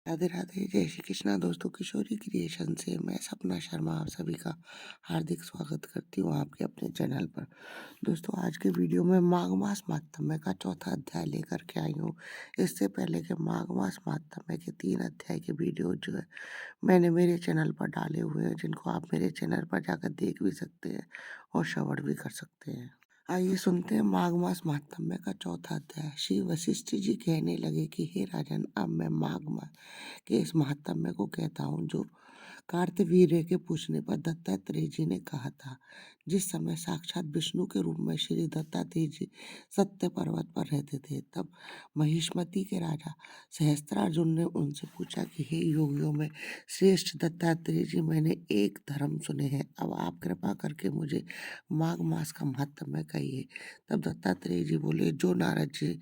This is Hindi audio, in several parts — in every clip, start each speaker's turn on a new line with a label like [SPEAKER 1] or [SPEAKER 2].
[SPEAKER 1] राधे राधे, जय श्री कृष्णा दोस्तों। किशोरी क्रिएशन से मैं सपना शर्मा आप सभी का हार्दिक स्वागत करती हूँ आपके अपने चैनल पर। दोस्तों, आज के वीडियो में माघ मास माहात्म्य का चौथा अध्याय लेकर के आई हूँ। इससे पहले के माघ मास माहात्म्य के 3 अध्याय के वीडियो जो है मैंने मेरे चैनल पर डाले हुए हैं, जिनको आप मेरे चैनल पर जाकर देख भी सकते हैं और श्रवण भी कर सकते हैं। आइए सुनते हैं माघ मास माहात्म्य का चौथा अध्याय। श्री वशिष्ठ जी कहने लगे कि हे राजन, अब मैं माघ मास के इस महात्म्य को कहता हूँ जो कार्तवीर्य के पूछने पर दत्तात्रेय जी ने कहा था। जिस समय साक्षात विष्णु के रूप में श्री दत्तात्रेय जी सत्य पर्वत पर रहते थे, तब महिष्मती के राजा सहस्त्रार्जुन ने उनसे पूछा कि हे योगियों में श्रेष्ठ दत्तात्रेय जी, मैंने एक धर्म सुने हैं, अब आप कृपा करके मुझे माघ मास का महात्म्य कहिए। तब दत्तात्रेय जी बोले, जो नारद जी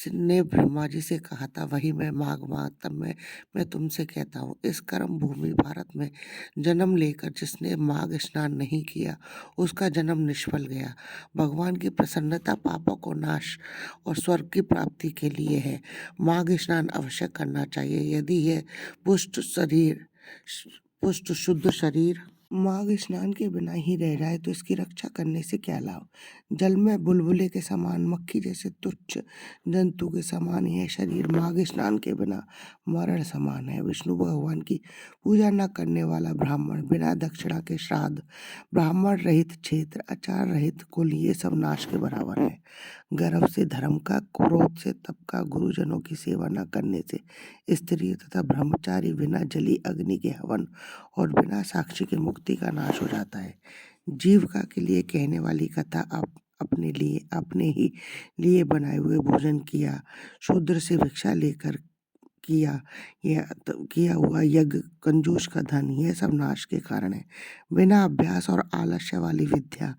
[SPEAKER 1] ने ब्रह्मा जी से कहा था वही मैं माघ महात्म्य मैं तुमसे कहता हूँ। इस कर्म भूमि भारत में जन्म लेकर जिसने माघ स्नान नहीं किया, उसका जन्म निष्फल गया। भगवान की प्रसन्नता पापों को नाश और स्वर्ग की प्राप्ति के लिए है। माघ स्नान अवश्य करना चाहिए। यदि यह पुष्ट शुद्ध शरीर माघ स्नान के बिना ही रह जाए तो इसकी रक्षा करने से क्या लाभ। जल में बुलबुले के समान, मक्खी जैसे तुच्छ जंतु के समान यह शरीर माघ स्नान के बिना मरण समान है। विष्णु भगवान की पूजा न करने वाला ब्राह्मण, बिना दक्षिणा के श्राद्ध, ब्राह्मण रहित क्षेत्र, आचार रहित कुल, ये सब नाश के बराबर है। गर्भ से धर्म का, क्रोध से तप का, गुरुजनों की सेवा न करने से स्त्री तथा ब्रह्मचारी, बिना जली अग्नि के हवन और बिना साक्षी के मुक्ति का नाश हो जाता है। जीविका के लिए कहने वाली कथा अपने ही लिए बनाए हुए भोजन किया, शूद्र से भिक्षा लेकर किया हुआ यज्ञ, कंजूस का धन, यह सब नाश के कारण है। बिना अभ्यास और आलस्य वाली विद्या,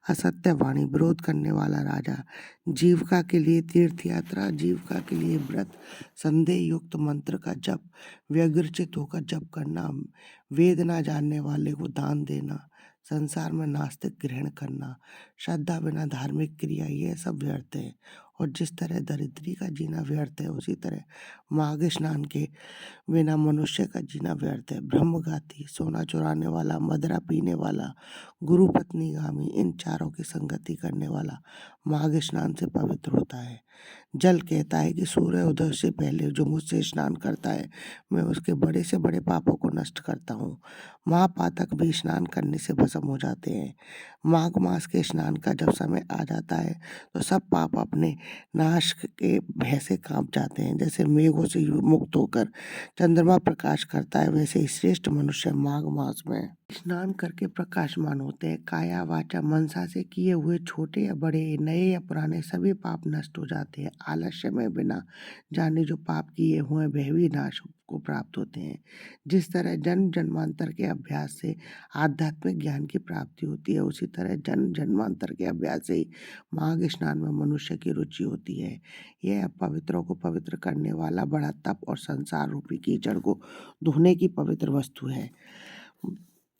[SPEAKER 1] असत्य वाणी, विरोध करने वाला राजा, जीविका के लिए तीर्थ यात्रा, जीविका के लिए व्रत, संदेह युक्त मंत्र का जप, व्यग्रचित होकर जप करना, वेद ना जानने वाले को दान देना, संसार में नास्तिक ग्रहण करना, श्रद्धा बिना धार्मिक क्रिया, यह सब व्यर्थ है। और जिस तरह दरिद्री का जीना व्यर्थ है, उसी तरह माघ स्नान के बिना मनुष्य का जीना व्यर्थ है। ब्रह्मघाती, सोना चुराने वाला, मदिरा पीने वाला, गुरु पत्नीगामी, इन चारों की संगति करने वाला माघ स्नान से पवित्र होता है। जल कहता है कि सूर्य उदय से पहले जो मुझसे स्नान करता है, मैं उसके बड़े से बड़े पापों को नष्ट करता हूँ। महापातक भी स्नान करने से भस्म हो जाते हैं। माघ मास के स्नान का जब समय आ जाता है तो सब पाप अपने नाश के भय से कांप जाते हैं। जैसे मेघों से मुक्त होकर चंद्रमा प्रकाश करता है, वैसे ही श्रेष्ठ मनुष्य माघ मास में स्नान करके प्रकाशमान होते हैं। काया वाचा मनसा से किए हुए छोटे या बड़े, नए या पुराने सभी पाप नष्ट हो जाते हैं। आलस्य में बिना जाने जो पाप किए हुए वह भी नाश को प्राप्त होते हैं। जिस तरह जन्म जन्मांतर के अभ्यास से आध्यात्मिक ज्ञान की प्राप्ति होती है, उसी तरह जन्म जन्मांतर के अभ्यास से ही माघ स्नान में मनुष्य की रुचि होती है। यह अपवित्रों को पवित्र करने वाला बड़ा तप और संसार रूपी कीचड़ को धोने की पवित्र वस्तु है।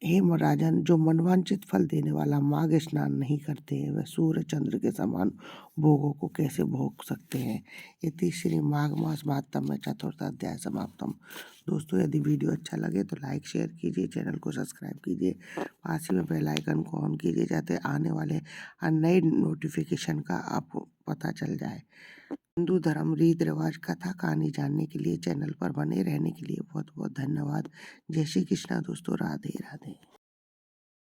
[SPEAKER 1] हे राजन, जो मनवांचित फल देने वाला माघ स्नान नहीं करते हैं, वह सूर्य चंद्र के समान भोगों को कैसे भोग सकते हैं। इति श्री माघ मास महात्म्य चतुर्थ अध्याय समाप्तम। दोस्तों, यदि वीडियो अच्छा लगे तो लाइक शेयर कीजिए, चैनल को सब्सक्राइब कीजिए, पास ही में बेल आइकन को ऑन कीजिए, जाते आने वाले नए नोटिफिकेशन का आपको पता चल जाए। हिंदू धर्म, रीत रिवाज, कथा कहानी जानने के लिए चैनल पर बने रहने के लिए बहुत बहुत धन्यवाद। जय श्री कृष्णा दोस्तों, राधे राधे।